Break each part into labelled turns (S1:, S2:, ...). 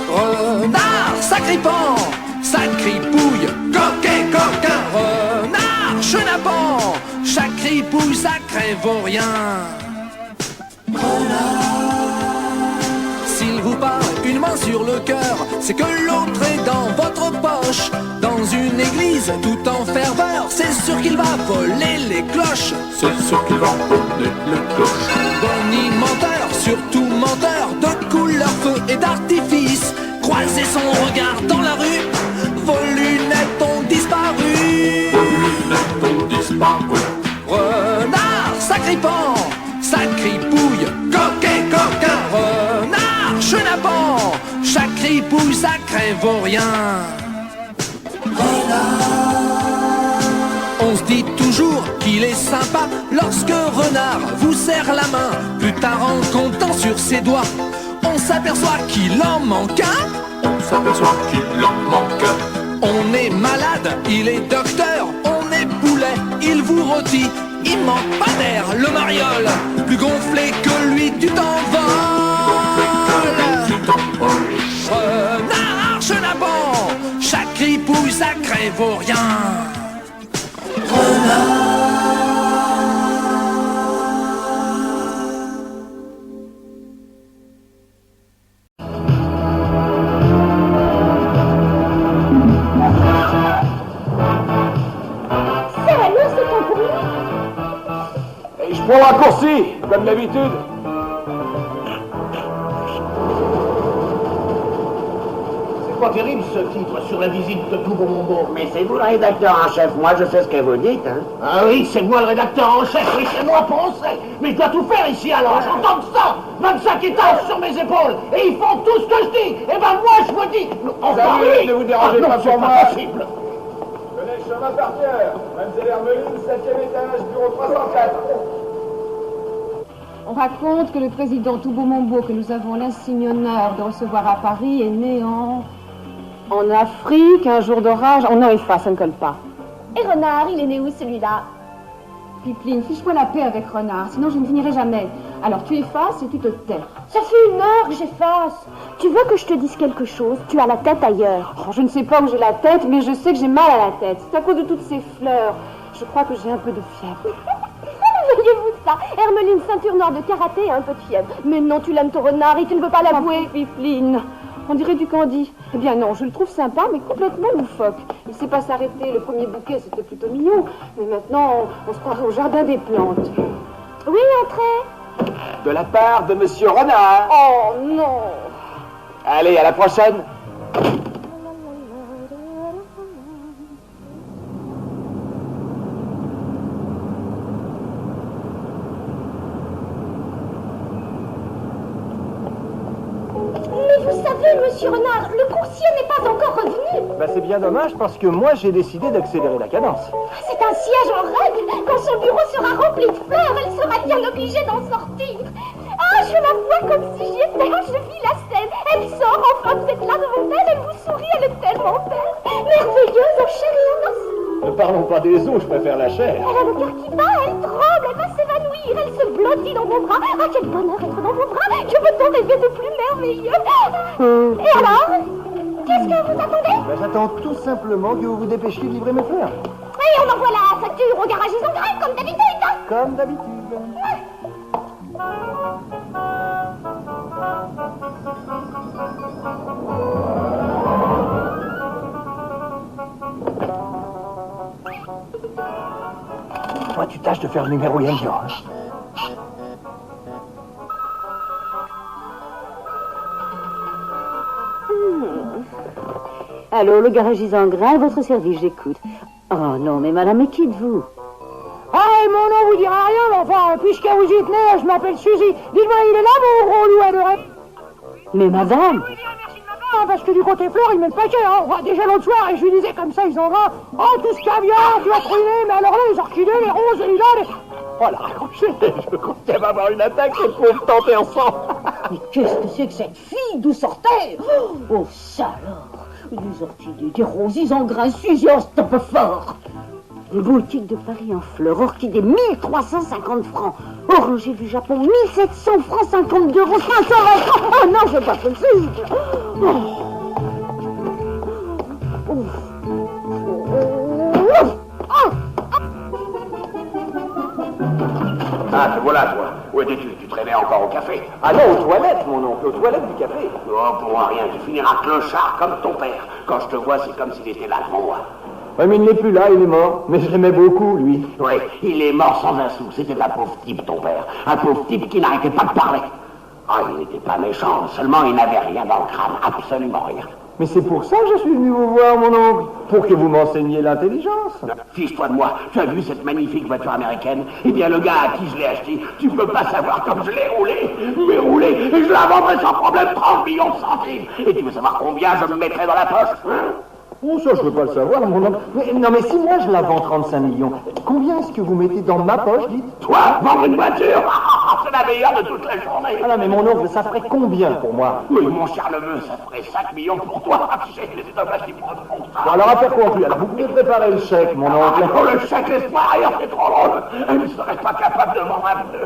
S1: Renard, sacripant, sacripouille, coquet, coquin. Renard, chenapan, sacripouille, sacré vaurien. S'il vous parle une main sur le cœur, c'est que l'autre est dans votre poche. Dans une église tout en ferveur, c'est sûr qu'il va voler les cloches.
S2: C'est sûr qu'il va voler les cloches.
S1: Bonnie menteur, surtout menteur, de couleur feu et d'artifice. Croisez son regard dans la rue, vos lunettes ont disparu.
S2: Vos lunettes ont disparu.
S1: Renard, sacripant, sacripouille, coquet, coquin. Renard, chenapan, sacripouille, sacré vaurien. On se dit toujours qu'il est sympa lorsque Renard vous serre la main. Plus tard en comptant sur ses doigts, on s'aperçoit qu'il en manque un.
S2: On s'aperçoit qu'il en manque un.
S1: On est malade, il est docteur. On est poulet, il vous rôtit. Il manque pas d'air, le mariole. Plus gonflé que lui, tu t'envoles. Renard, chenapan, sacripouille, sacré vaurien.
S3: Je prends un raccourci, comme d'habitude. C'est pas terrible ce titre sur la visite de tout Beaumont.
S4: Mais c'est vous le rédacteur en chef, moi je sais ce que vous dites, hein.
S3: Ah oui, c'est moi le rédacteur en chef, oui, c'est moi pensez. Mais je dois tout faire ici alors, j'entends ça. 25 étages sur mes épaules, et ils font tout ce que je dis. Et ben moi je vous dis...
S5: Salut, ne vous dérangez pas pour moi.
S3: Possible.
S5: Venez, chemin par cœur. Mademoiselle Hermeline, 7e étage, bureau 304.
S6: On raconte que le président Toubeau-Montbeau, que nous avons l'insigne honneur de recevoir à Paris, est né en Afrique, un jour d'orage. Oh non, efface, ça ne colle pas.
S7: Et Renard, il est né où celui-là?
S6: Pipeline, fiche-moi la paix avec Renard, sinon je ne finirai jamais. Alors tu effaces et tu te tais.
S7: Ça fait 1 heure que j'efface. Tu veux que je te dise quelque chose? Tu as la tête ailleurs.
S6: Oh, je ne sais pas où j'ai la tête, mais je sais que j'ai mal à la tête. C'est à cause de toutes ces fleurs. Je crois que j'ai un peu de fièvre.
S7: Voyez-vous ça? Hermeline, ceinture noire de karaté et un peu de fièvre. Mais non, tu l'aimes ton Renard et tu ne veux pas l'avouer.
S6: Pipeline, on dirait du candy. Eh bien non, je le trouve sympa, mais complètement loufoque. Il ne sait pas s'arrêter. Le premier bouquet, c'était plutôt mignon. Mais maintenant, on se croirait au jardin des plantes.
S7: Oui, entrez.
S3: De la part de Monsieur Renard.
S6: Oh non.
S3: Allez, à la prochaine.
S7: Mais vous savez, Monsieur Renard, le coursier n'est pas encore revenu.
S3: Bah c'est bien dommage parce que moi j'ai décidé d'accélérer la cadence.
S7: C'est un siège en règle. Quand son bureau sera rempli de fleurs, elle sera bien obligée d'en sortir. Ah, je la vois comme si j'y étais. Je vis la scène. Elle sort, enfin vous êtes là devant elle. Elle vous sourit, elle est tellement belle. Merveilleuse, oh chérie.
S3: Ne parlons pas des os, je préfère la chair.
S7: Elle a le cœur qui bat, elle tremble, elle va s'évanouir, elle se blottit dans vos bras. Ah, quel bonheur être dans vos bras. Je peux t'en rêver de plus merveilleux. Et alors? Qu'est-ce que vous attendez?
S3: Bah, j'attends tout simplement que vous vous dépêchiez de livrer mes fleurs.
S7: Et on envoie la facture au garage en grève, comme d'habitude.
S3: Comme d'habitude. Toi, tu tâches de faire le numéro Yandio.
S8: Allô, le garagiste en grain, votre service, j'écoute. Oh non, mais madame, mais qui êtes-vous?
S6: Ah, mon nom vous dira rien, mais enfin, puisque vous y tenez, je m'appelle Suzy. Dites-moi, il est là, mon gros loup adoré?
S8: Mais madame...
S6: Parce que du côté fleurs, ils mettent paquet, hein. Déjà l'autre soir, et je lui disais comme ça, ils en vont. Oh, tout ce caviar, tu as ruiné, mais alors là, les orchidées, les roses, les lilas, les...
S3: Oh, la raccrochée, je crois qu'elle va avoir une attaque, cette pauvre tante et enfant.
S8: Mais qu'est-ce que c'est que cette fille? D'où sort-elle? Oh, ça alors! Des orchidées, des roses, ils en grains, Suzy, oh, c'est un peu fort! Une boutique de Paris en fleurs, orchidée, 1350 francs. Oranger du Japon, 1700 francs, 52 euros, 500 francs. Oh non, c'est pas possible.
S4: Ah, te voilà, toi. Où étais-tu? Tu traînais encore au café?
S9: Ah non, aux toilettes, mon oncle, aux toilettes du café.
S4: Oh, pour moi, rien. Tu finiras clochard comme ton père. Quand je te vois, c'est comme s'il était là devant moi.
S9: Oui, mais il n'est plus là, il est mort. Mais je l'aimais beaucoup, lui.
S4: Oui, il est mort sans un sou. C'était un pauvre type, ton père. Un pauvre type qui n'arrêtait pas de parler. Ah, il n'était pas méchant, seulement il n'avait rien dans le crâne, absolument rien.
S9: Mais c'est pour ça que je suis venu vous voir, mon oncle. Pour que vous m'enseigniez l'intelligence.
S4: Fiche-toi de moi. Tu as vu cette magnifique voiture américaine? Eh bien, le gars à qui je l'ai acheté, tu peux pas savoir comme je l'ai roulé. Mais roulé, et je la vendrai sans problème 30 millions de centimes. Et tu veux savoir combien je me mettrai dans la poche, hein?
S9: Oh, ça, je veux pas le savoir, mon oncle. Mais si moi je la vends 35 millions, combien est-ce que vous mettez dans ma poche, dites?
S4: Toi, vendre une voiture, c'est la meilleure de toute la journée.
S9: Ah non, mais mon oncle, ça ferait combien pour moi?
S4: Oui, mon cher neveu, ça ferait 5 millions pour toi. Tu sais, les étoiles qui prennent pour ça.
S9: Bon, alors, affaire conclue. Alors, vous pouvez préparer le chèque, mon oncle.
S4: Oh, le chèque, laisse-moi ailleurs, c'est trop drôle. Elle ne serait pas capable de vendre un peu.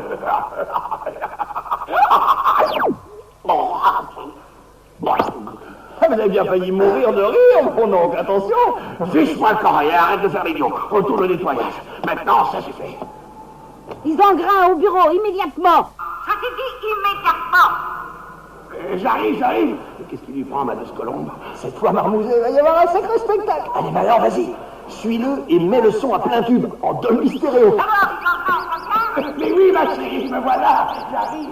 S9: Ah, mais vous avez bien failli mourir de rire, mon oncle, attention.
S4: Fiche-moi le corps et arrête de faire l'idiot. Retourne au nettoyage. Maintenant, ça suffit.
S8: Isengrin, au bureau, immédiatement.
S7: Je t'ai dit immédiatement.
S4: J'arrive. Qu'est-ce qui lui prend, ma douce colombe?
S9: Cette fois, Marmouzet, il va y avoir un sacré spectacle. Allez, bah alors, vas-y. Suis-le et mets le son à plein tube, en Dolby Stéréo.
S4: Mais oui, ma chérie, me voilà. J'arrive.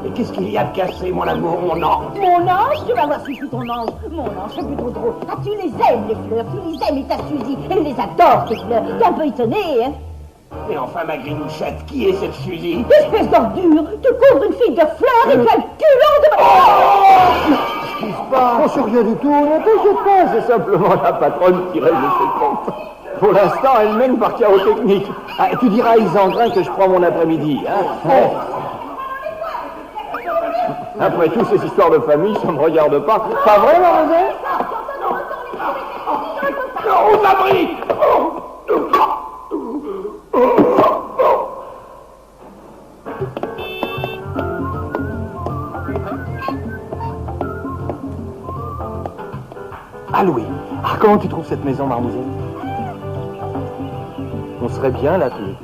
S4: Mais qu'est-ce qu'il y a de cassé, mon amour, mon ange?
S8: Mon ange, tu vas voir si je suis ton ange. Mon ange, c'est plutôt drôle. Ah, tu les aimes, les fleurs, tu les aimes et ta Suzy. Elle les adore, tes fleurs. T'es un peu étonné, hein?
S4: Mais enfin, ma grinouchette, qui est cette Suzy?
S8: Espèce d'ordure, tu couvres une fille de fleurs et tu as le culot de...
S9: Qu'est-ce qui se passe? Oh, c'est rien du tout, ne t'inquiète pas, c'est simplement la patronne qui règle ses comptes. Pour l'instant, elle mène par chirotechnique. Ah, tu diras à Isengrin que je prends mon après-midi, hein? Après tout, ces histoires de famille, ça me regarde pas. Pas vrai, Marmouzet?
S4: Non, on s'abrit!
S9: Ah, Louis. Ah, comment tu trouves cette maison, Marmouzet? On serait bien là tous les deux.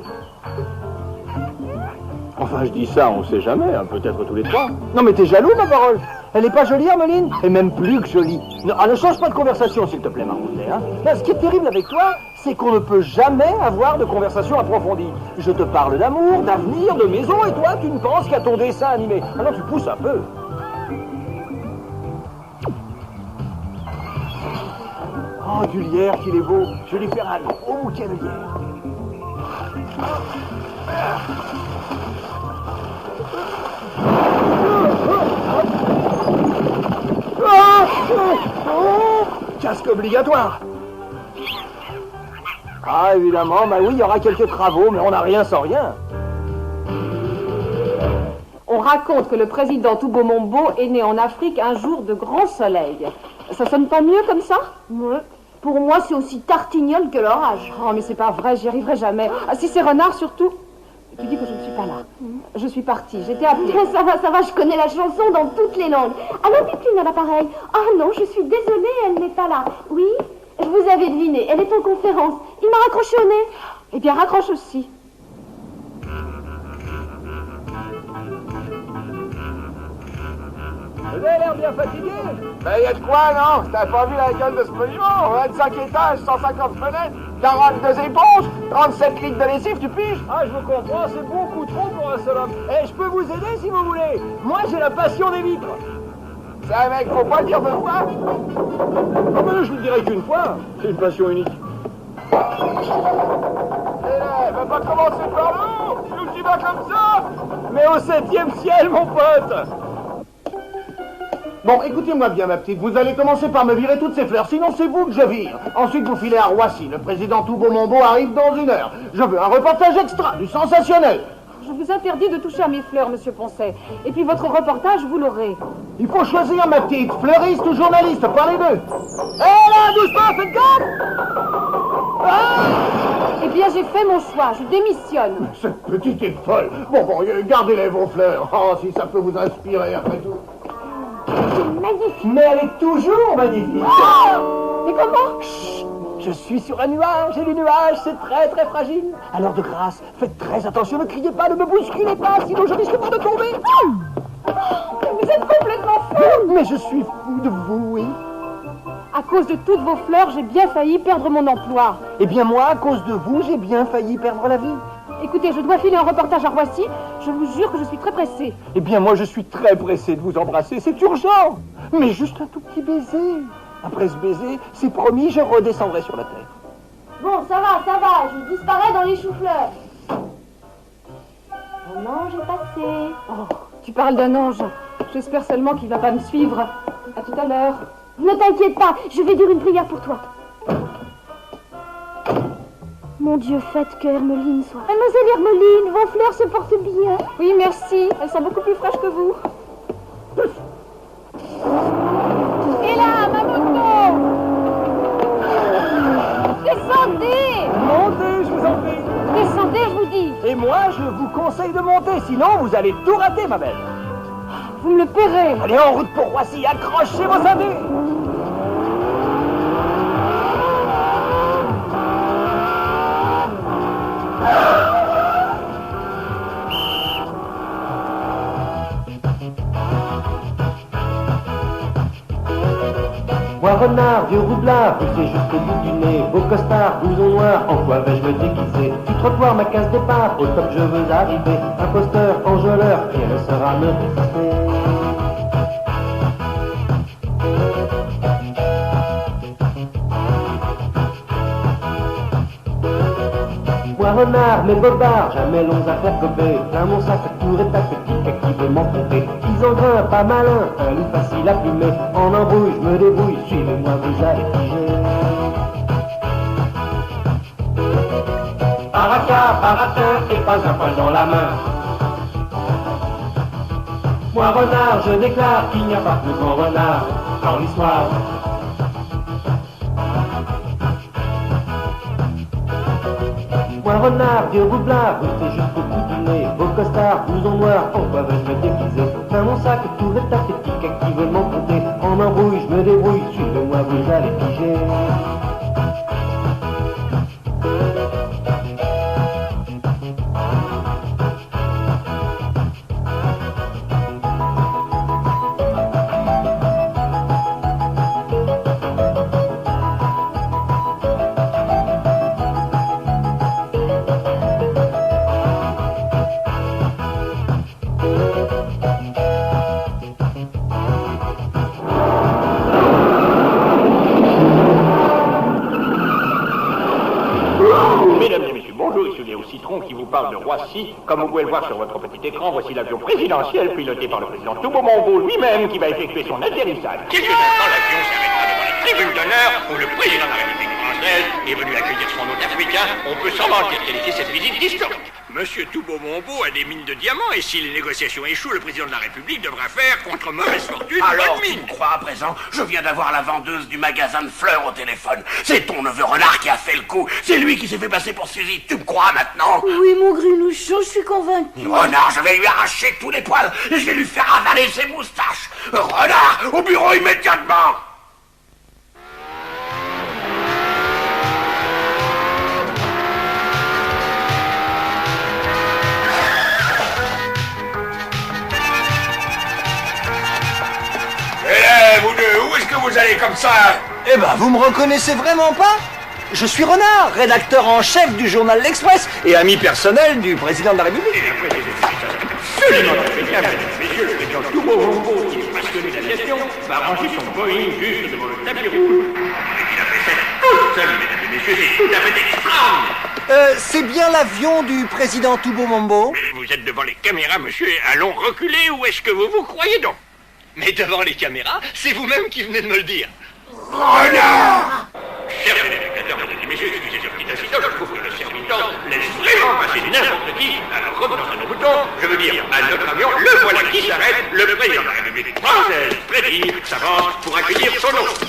S9: Enfin, je dis ça, on sait jamais, hein, peut-être tous les trois. Non, mais t'es jaloux, ma parole. Elle est pas jolie, Hermeline? Et même plus que jolie. Non, ne change pas de conversation, s'il te plaît, Marmouzet. Hein. Là, ce qui est terrible avec toi, c'est qu'on ne peut jamais avoir de conversation approfondie. Je te parle d'amour, d'avenir, de maison, et toi, tu ne penses qu'à ton dessin animé. Ah non, tu pousses un peu. Oh, du lierre qu'il est beau. Je vais lui faire un gros bouquet de lierre. Casque obligatoire. Ah, évidemment, bah oui, il y aura quelques travaux, mais on n'a rien sans rien.
S6: On raconte que le président Toubou-Mombo est né en Afrique un jour de grand soleil. Ça sonne pas mieux comme ça?
S7: Ouais. Pour moi, c'est aussi tartignole que l'orage.
S6: Oh, mais c'est pas vrai, j'y arriverai jamais. Ah, si c'est renard, surtout. Tu dis que je ne suis pas là. Je suis partie, j'étais appelée.
S7: Ça va, je connais la chanson dans toutes les langues. Alors, Pipine à l'appareil. Ah non, je suis désolée, elle n'est pas là. Oui, je vous avais deviné, elle est en conférence. Il m'a raccroché au nez.
S6: Eh bien, raccroche aussi.
S5: Vous avez l'air bien fatigué. Ben, y a de quoi, non? T'as pas vu la gueule de ce monument? 25 étages, 150 fenêtres, 42 éponges, 37 litres de lessive, tu piges?
S9: Ah, je vous comprends, c'est beaucoup trop pour un seul homme. Eh, je peux vous aider si vous voulez. Moi, j'ai la passion des vitres.
S5: C'est un mec, faut pas le dire deux fois.
S9: Ah ben, je le dirai qu'une fois. C'est une passion unique.
S5: Et là, va pas commencer par le haut. Nous tu vas comme ça.
S9: Mais au 7e ciel, mon pote.
S3: Bon, écoutez-moi bien, ma petite. Vous allez commencer par me virer toutes ces fleurs, sinon c'est vous que je vire. Ensuite, vous filez à Roissy. Le président Toubou-Mombo arrive dans 1 heure. Je veux un reportage extra, du sensationnel.
S6: Je vous interdis de toucher à mes fleurs, monsieur Poncet. Et puis votre reportage, vous l'aurez.
S3: Il faut choisir, ma petite, fleuriste ou journaliste, parlez d'eux. Hé là, doucement, faites gaffe.
S6: Eh bien, j'ai fait mon choix, je démissionne.
S3: Cette petite est folle. Bon, gardez-les vos fleurs. Oh, si ça peut vous inspirer après tout.
S8: C'est magnifique.
S9: Mais elle est toujours magnifique.
S6: Mais comment?
S9: Chut, je suis sur un nuage et les nuages, c'est très très fragile. Alors de grâce, faites très attention, ne criez pas, ne me bousculez pas, sinon je risque pas de tomber.
S6: Vous êtes complètement fou.
S9: Mais je suis fou de vous, oui.
S6: À cause de toutes vos fleurs, j'ai bien failli perdre mon emploi.
S9: Eh bien moi, à cause de vous, j'ai bien failli perdre la vie.
S6: Écoutez, je dois filer un reportage à Roissy. Je vous jure que je suis très pressée.
S9: Eh bien moi, je suis très pressé de vous embrasser, c'est urgent. Mais juste un tout petit baiser. Après ce baiser, c'est promis, je redescendrai sur la terre.
S7: Bon, ça va, je disparais dans les choux-fleurs. Un ange est passé.
S6: Oh, tu parles d'un ange. J'espère seulement qu'il va pas me suivre. À tout à l'heure.
S7: Ne t'inquiète pas, je vais dire une prière pour toi. Mon Dieu, faites que Hermeline soit... Mademoiselle Hermeline, vos fleurs se portent bien.
S6: Oui, merci. Elles sont beaucoup plus fraîches que vous.
S7: Et là, ma moto! Descendez!
S9: Montez, je vous en prie.
S7: Descendez, je vous dis.
S9: Et moi, je vous conseille de monter, sinon vous allez tout rater, ma belle.
S6: Vous me le paierez.
S9: Allez, en route pour Roissy, accrochez vos ceintures.
S10: Moi renard, vieux roublard, poussé jusqu'au bout du nez, beau costard, blouson noir, en quoi vais-je me déguiser? Du trottoir, ma case départ, au top je veux arriver, imposteur, enjôleur, rien ne sera me résister. Moi renard, mes bobards, jamais longs à faire gober, plein mon sac, tout est pathétique, à qui veut m'emporter. Ils en grimpent, pas malin, un loup facile à plumer, en embrouille, je me débrouille, suivez-moi, vous allez piger. Paraca, paratin, et pas un poil dans la main. Moi renard, je déclare qu'il n'y a pas plus grand renard dans l'histoire. Moi renard, vieux roublard, poussé jusqu'au bout du nez, beau costard, blouson noir, en quoi vais-je me déguiser? Plein mon sac, tout est pathétique, à qui veut m'emporter? En embrouille, je me débrouille, suivez-moi, vous allez piger.
S4: Mesdames et messieurs, bonjour, ici Léo Citron qui vous parle de Roissy. Comme vous pouvez le voir sur votre petit écran, voici l'avion présidentiel piloté par le président Toubeau-Montbeau lui-même qui va effectuer son atterrissage. Quelques instants, l'avion s'arrêtera devant la tribune d'honneur où le président de la République française est venu accueillir son hôte africain. On peut sans mentir qualifier cette visite d'historique. Monsieur Toubeau-Montbeau a des mines de diamants et si les négociations échouent, le président de la République devra faire, contre mauvaise fortune, Alors, bonne tu mine. me crois à présent? Je viens d'avoir la vendeuse du magasin de fleurs au téléphone. C'est ton neveu Renard qui a fait le coup. C'est lui qui s'est fait passer pour Suzy. Tu me crois maintenant?
S8: Oui, mon grenouchon, je suis convaincu.
S4: Renard, je vais lui arracher tous les poils et je vais lui faire avaler ses moustaches. Renard, au bureau immédiatement! Vous deux, où est-ce que vous allez comme ça?
S9: Eh ben, vous me reconnaissez vraiment pas? Je suis Renard, rédacteur en chef du journal L'Express et ami personnel du président de la République.
S4: Absolument très bien, mesdames et messieurs, le président Toubeau-Montbeau, qui est passionné d'aviation, va ranger son Boeing juste devant le tapis rouge. Et qu'il a fait ça tout seul, mesdames et messieurs, c'est tout à fait extraordinaire.
S9: C'est bien l'avion du président Toubeau-Montbeau?
S4: Vous êtes devant les caméras, monsieur, allons reculer, où est-ce que vous vous croyez donc?
S11: Mais devant les caméras, c'est vous-même qui venez de me le dire.
S4: Renard! Chers téléspectateurs, mesdames et messieurs, excusez ce petit incident, je trouve que le serviteur laisse vraiment passer n'importe qui. Alors revenons à nos boutons.
S11: je veux dire, à notre avion, le voilà qui s'arrête, le président de la République française, Freddy, s'avance pour accueillir son hôte.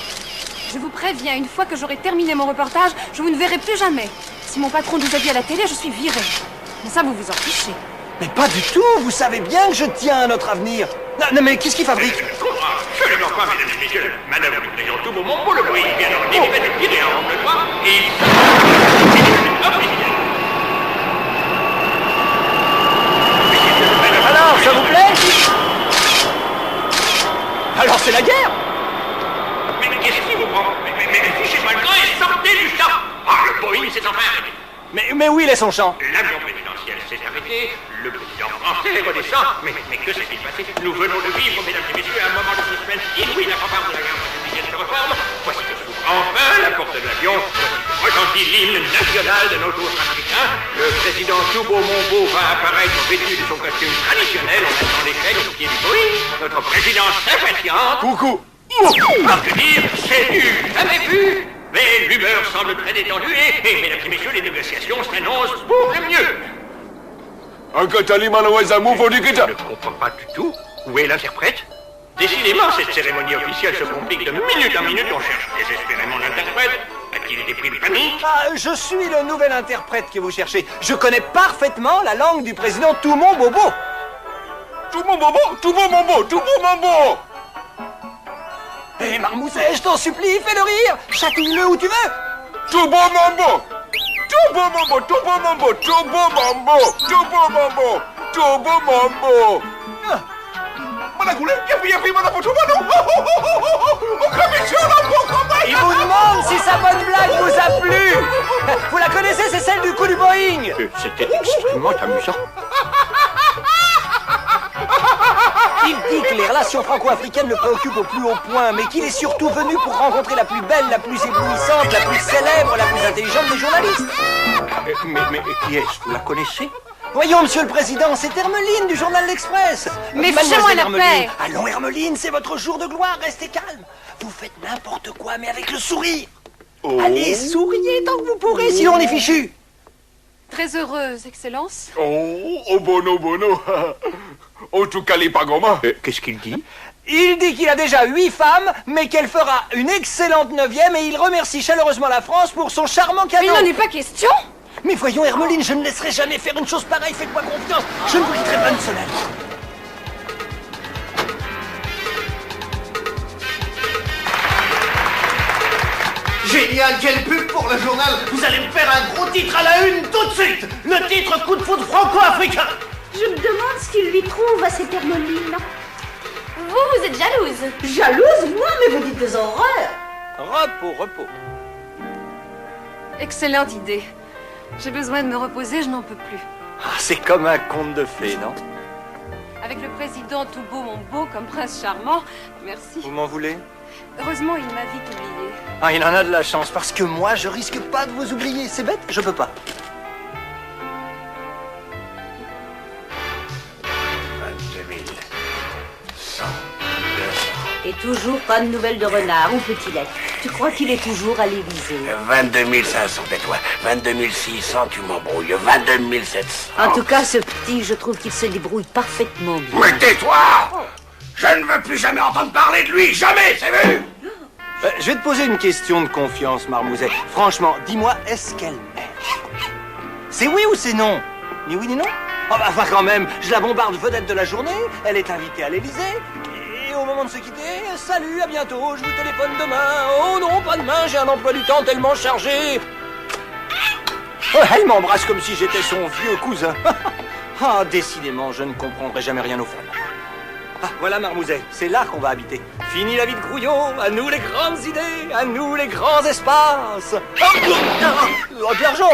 S6: Je vous préviens, une fois que j'aurai terminé mon reportage, je vous ne verrai plus jamais. Si mon patron nous a dit à la télé, je suis virée. Mais ça, vous vous en fichez.
S9: Mais pas du tout, vous savez bien que je tiens à notre avenir. Non, mais qu'est-ce qu'il fabrique?
S11: Je ne comprends absolument pas, mesdames et messieurs. Manœuvre du président tout moment pour le bruit. Bien entendu, il va être tiré en angle droit et...
S9: Alors, ça vous plaît? Alors c'est la guerre?
S11: Mais qu'est-ce qui vous prend? Mais fichez-moi le camp et sortez du champ. Ah, le Boeing s'est enfin arrêté.
S9: Mais où il est son champ?
S11: L'avion présidentiel s'est arrêté, le président français redescend, mais que s'est-il passé? Nous venons de vivre, mesdames et messieurs, un moment de suspense inouï, la fanfare de la guerre républicaine se reforme. Voici que s'ouvre enfin la porte de l'avion, voici que retentit l'hymne national de nos jours africains. Le président Toubo Mombo va apparaître vêtu de son costume traditionnel, on attend l'échelle au pied du Boeing. Notre présidence s'impatiente.
S9: Coucou.
S11: Par que dire, c'est du jamais vu. Mais l'humeur semble très détendue et, mesdames et messieurs, les négociations s'annoncent pour le mieux. Je ne comprends pas du tout. Où est l'interprète? Décidément, cette cérémonie officielle se complique de minute en minute. On cherche désespérément l'interprète. A-t-il été pris de panique?
S9: Je suis le nouvel interprète que vous cherchez. Je connais parfaitement la langue du président Toumon Bobo.
S12: Toumon Bobo, Toumon Bobo, Toumon Bobo.
S9: Hé, Marmouzet, je t'en supplie, fais le rire. Chatouille-le où tu veux.
S12: Toubo Mambo, Toubo Mambo, Toubo Mambo, Toubo Mambo, Toubo Mambo, Toubo Mambo.
S9: Il vous demande si sa bonne blague vous a plu. Vous la connaissez, c'est celle du coup du Boeing.
S11: C'était extrêmement amusant.
S9: Il dit que les relations franco-africaines le préoccupent au plus haut point, mais qu'il est surtout venu pour rencontrer la plus belle, la plus éblouissante, la plus célèbre, la plus intelligente des journalistes.
S11: Mais qui est-ce? Vous la connaissez?
S9: Voyons, monsieur le président, c'est Hermeline du journal L'Express.
S6: Mais fichez-moi la paix.
S9: Allons, Hermeline, c'est votre jour de gloire, restez calme. Vous faites n'importe quoi, mais avec le sourire. Allez, souriez tant que vous pourrez, sinon on est fichu.
S6: Très heureuse, Excellence.
S12: Oh bono, bono. En tout cas, les pagoma.
S11: Qu'est-ce qu'il dit?
S9: Il dit qu'il a déjà 8 femmes, mais qu'elle fera une excellente 9e, et il remercie chaleureusement la France pour son charmant cadeau.
S6: Mais il n'en est pas question.
S9: Mais voyons, Hermeline, je ne laisserai jamais faire une chose pareille, faites-moi confiance. Je ne vous quitterai pas une seule année.
S3: Génial, quelle pub pour le journal. Vous allez me faire un gros titre à la une tout de suite. Le titre coup de foudre franco-africain.
S7: Je me demande ce qu'il lui trouve à cette Hermeline. Vous êtes jalouse.
S8: Jalouse, moi, mais vous dites des horreurs.
S9: Repos.
S6: Excellente idée. J'ai besoin de me reposer, je n'en peux plus.
S9: C'est comme un conte de fées, non?
S6: Avec le président tout beau, mon beau, comme prince charmant, merci.
S9: Vous m'en voulez?
S6: Heureusement, il m'a vite oublié.
S9: Il en a de la chance, parce que moi, je risque pas de vous oublier. C'est bête, je peux pas.
S4: 22 100, 200.
S8: Et toujours pas de nouvelles de Renard. Où peut-il être? Tu crois qu'il est toujours à l'Élysée?
S4: 22 500, tais-toi. 22 600, tu m'embrouilles. 22 700.
S8: En tout cas, ce petit, je trouve qu'il se débrouille parfaitement bien.
S4: Mais tais-toi! Je ne veux plus jamais entendre parler de lui. Jamais, c'est vu?
S9: Je vais te poser une question de confiance, Marmouzet. Franchement, dis-moi, est-ce qu'elle m'aime? C'est oui ou c'est non? Ni oui ni non? Enfin, quand même, je la bombarde vedette de la journée. Elle est invitée à l'Élysée. Et au moment de se quitter, salut, à bientôt, je vous téléphone demain. Oh non, pas demain, j'ai un emploi du temps tellement chargé. Elle m'embrasse comme si j'étais son vieux cousin. Décidément, je ne comprendrai jamais rien aux femmes. Voilà, Marmouzet, c'est là qu'on va habiter. Fini la vie de grouillon, à nous les grandes idées, à nous les grands espaces. De l'argent.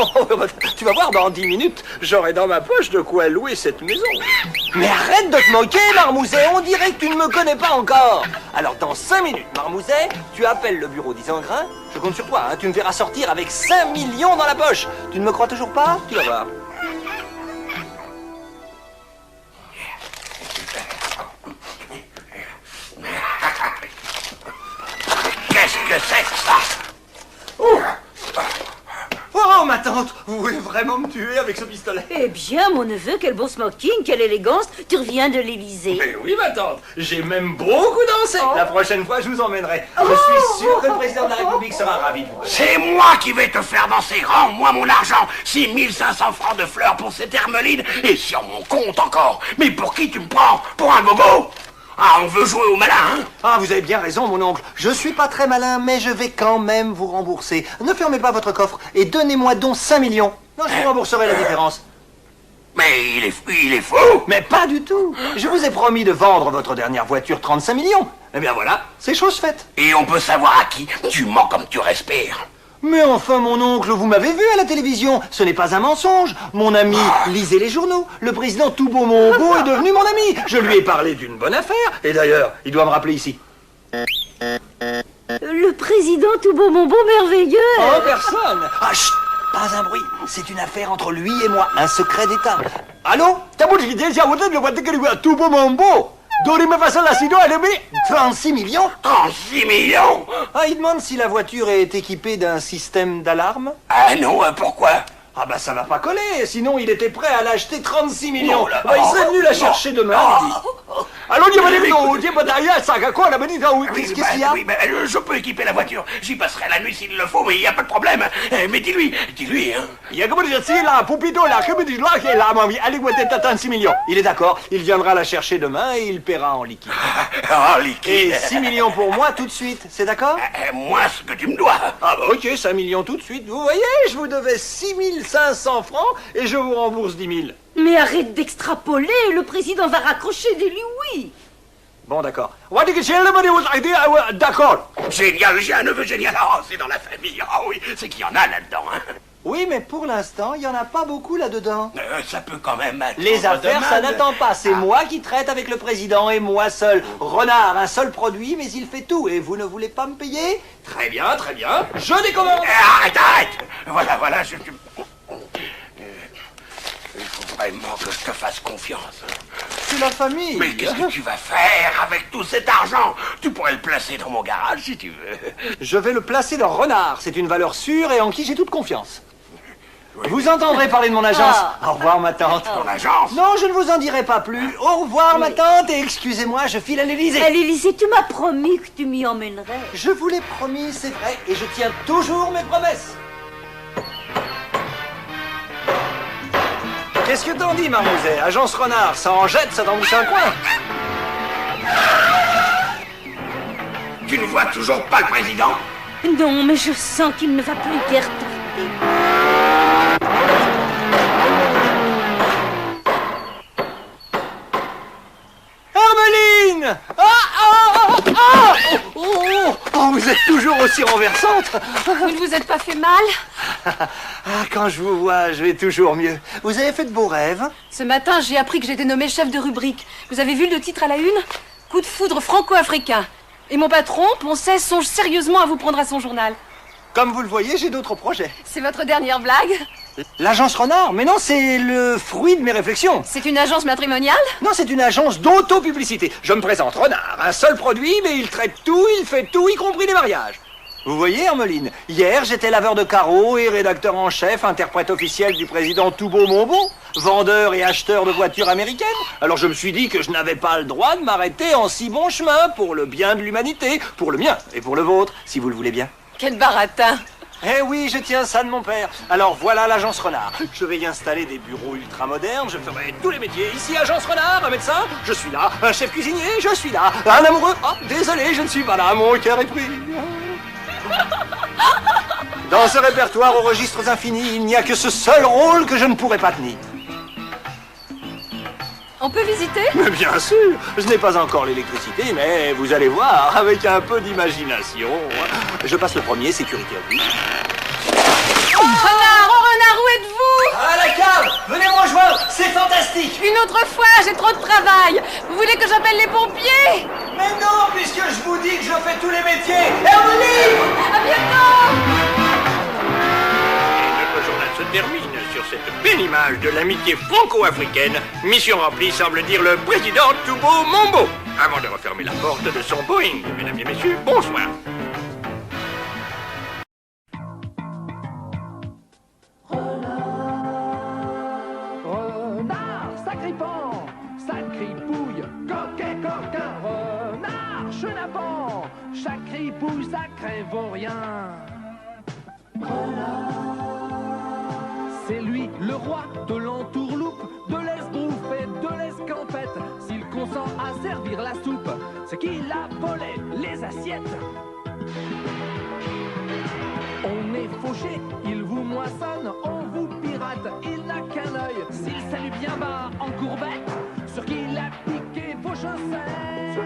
S9: Tu vas voir, dans 10 minutes, j'aurai dans ma poche de quoi louer cette maison. Mais arrête de te moquer, Marmouzet, on dirait que tu ne me connais pas encore. Alors, dans 5 minutes, Marmouzet, tu appelles le bureau d'Isengrin. Je compte sur toi, tu me verras sortir avec 5 millions dans la poche. Tu ne me crois toujours pas? Tu vas voir.
S4: Qu'est-ce que c'est que ça?
S9: Oh, ma tante, vous voulez vraiment me tuer avec ce pistolet.
S8: Eh bien, mon neveu, quel beau smoking, quelle élégance. Tu reviens de l'Élysée.
S9: Mais oui, ma tante, j'ai même beaucoup dansé. La prochaine fois, je vous emmènerai. Je suis sûr que le président de la République sera ravi de vous.
S4: C'est moi qui vais te faire danser. Rends-moi mon argent. 6500 francs de fleurs pour cette hermeline et sur mon compte encore. Mais pour qui tu me prends? Pour un bobo? Ah, on veut jouer au malin, hein?
S9: Ah, vous avez bien raison, mon oncle. Je suis pas très malin, mais je vais quand même vous rembourser. Ne fermez pas votre coffre et donnez-moi donc 5 millions. Non, je vous rembourserai la différence.
S4: Mais il est fou!
S9: Mais pas du tout. Je vous ai promis de vendre votre dernière voiture 35 millions. Eh bien voilà, c'est chose faite.
S4: Et on peut savoir à qui? Tu mens comme tu respires.
S9: Mais enfin, mon oncle, vous m'avez vu à la télévision. Ce n'est pas un mensonge. Mon ami, lisez les journaux. Le président Toubo Mombo est devenu mon ami. Je lui ai parlé d'une bonne affaire. Et d'ailleurs, il doit me rappeler ici.
S8: Le président Toubo Mombo merveilleux.
S9: Oh, personne. Ah, chut, pas un bruit. C'est une affaire entre lui et moi. Un secret d'État. Allô? Toubo Mombo. 36 millions?
S4: 36 millions?
S9: Ah, il demande si la voiture est équipée d'un système d'alarme.
S4: Ah non, pourquoi?
S9: Ah bah ça va pas coller, sinon il était prêt à l'acheter 36 millions.
S4: Oh là,
S9: il serait venu la chercher demain, il dit. Allô, qu'est-ce qu'il y a?
S4: Oui, je peux équiper la voiture. J'y passerai la nuit s'il le faut, mais il n'y a pas de problème. Mais dis-lui, hein.
S9: Il est d'accord, il viendra la chercher demain et il paiera en liquide.
S4: En liquide.
S9: Et 6 millions pour moi tout de suite, c'est d'accord?
S4: Moi, ce que tu me dois.
S9: Ah bah ok, 5 millions tout de suite. Vous voyez, je vous devais 6500 francs et je vous rembourse 10 000.
S8: Mais arrête d'extrapoler, le président va raccrocher des oui.
S9: Bon, d'accord. D'accord.
S4: Génial, j'ai un neveu génial. Oh, c'est dans la famille. Ah oui, c'est qu'il y en a là-dedans, hein.
S9: Oui, mais pour l'instant, il n'y en a pas beaucoup là-dedans.
S4: Ça peut quand même être...
S9: Les affaires, ça n'attend pas. C'est moi qui traite avec le président et moi seul. Renard, un seul produit, mais il fait tout. Et vous ne voulez pas me payer? Très bien, très bien. Je décommande.
S4: Arrête. Voilà, il faut vraiment que je te fasse confiance.
S9: C'est la famille.
S4: Mais qu'est-ce que tu vas faire avec tout cet argent? Tu pourrais le placer dans mon garage si tu veux.
S9: Je vais le placer dans Renard. C'est une valeur sûre et en qui j'ai toute confiance. Vous entendrez parler de mon agence. Au revoir, ma tante.
S4: Ton agence?
S9: Non, je ne vous en dirai pas plus. Au revoir, ma tante, et excusez-moi, je file à l'Élysée.
S8: À l'Élysée, tu m'as promis que tu m'y emmènerais.
S9: Je vous l'ai promis, c'est vrai, et je tiens toujours mes promesses. Qu'est-ce que t'en dis, Marmouzet? Agence Renard, ça en jette, ça t'embouche un coin.
S4: Tu ne vois toujours pas le président?
S8: Non, mais je sens qu'il ne va plus guère tarder.
S9: Hermeline! Oh, vous êtes toujours aussi renversante.
S6: Vous ne vous êtes pas fait mal?
S9: Quand je vous vois, je vais toujours mieux. Vous avez fait de beaux rêves?
S6: Ce matin, j'ai appris que j'étais nommé chef de rubrique. Vous avez vu le titre à la une? Coup de foudre franco-africain. Et mon patron, Poncet, songe sérieusement à vous prendre à son journal.
S9: Comme vous le voyez, j'ai d'autres projets.
S6: C'est votre dernière blague?
S9: L'agence Renard? Mais non, c'est le fruit de mes réflexions.
S6: C'est une agence matrimoniale?
S9: Non, c'est une agence d'auto-publicité. Je me présente Renard, un seul produit, mais il traite tout, il fait tout, y compris les mariages. Vous voyez, Hermeline, hier, j'étais laveur de carreaux et rédacteur en chef, interprète officiel du président Toubo Mombo, vendeur et acheteur de voitures américaines. Alors je me suis dit que je n'avais pas le droit de m'arrêter en si bon chemin pour le bien de l'humanité, pour le mien et pour le vôtre, si vous le voulez bien.
S6: Quel baratin!
S9: Eh oui, je tiens ça de mon père. Alors voilà l'agence Renard. Je vais y installer des bureaux ultra modernes, je ferai tous les métiers. Ici, agence Renard, un médecin, je suis là. Un chef cuisinier, je suis là. Un amoureux, désolé, je ne suis pas là, mon cœur est pris. Dans ce répertoire aux registres infinis, il n'y a que ce seul rôle que je ne pourrais pas tenir.
S6: On peut visiter?
S9: Mais bien sûr, je n'ai pas encore l'électricité, mais vous allez voir, avec un peu d'imagination. Je passe le premier, sécurité oblige.
S6: Renard, où êtes-vous?
S9: À la cave! Venez me rejoindre, c'est fantastique!
S6: Une autre fois, j'ai trop de travail. Vous voulez que j'appelle les pompiers?
S9: Mais non, puisque je vous dis que je fais tous les métiers. Hermeline!
S6: À bientôt!
S11: Notre journal se termine sur cette belle image de l'amitié franco-africaine. Mission remplie, semble dire le président Toubo Mombo. Avant de refermer la porte de son Boeing. Mesdames et messieurs, bonsoir.
S1: Renard. ça cripend, ça cripouille, coquet, coquin, renard, chenapan, chaque cripouille, ça crève au rien. C'est lui, le roi de l'entourloupe, de l'esbrouffe et de l'escampette. S'il consent à servir la soupe, c'est qu'il a volé les assiettes. On est fauché, il vous moissonne, on vous pirate, il n'a qu'un œil. S'il salue bien bas en courbette, sur qu'il a piqué vos chaussettes.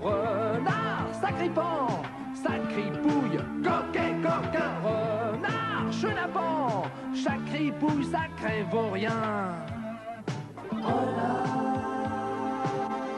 S1: Renard, ça cripend, ça cripouille, coquet, coquin, renard, chenapan, chaque cripouille, ça crève au rien.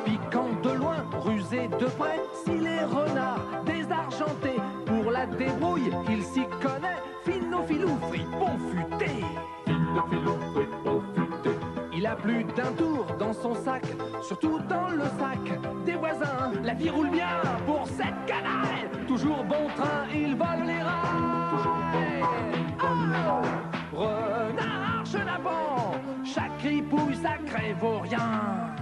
S1: Piquant de loin, rusé de près, s'il est renard, désargenté, pour la débrouille, il s'y connaît, finofilou, fripon futé.
S2: Finofilou, fripon futé.
S1: Il a plus d'un tour dans son sac, surtout dans le sac des voisins. La vie roule bien pour cette canaille, toujours bon train, il vole les rails. Oh, renard, chenapan, chaque cripouille, ça crève au rien.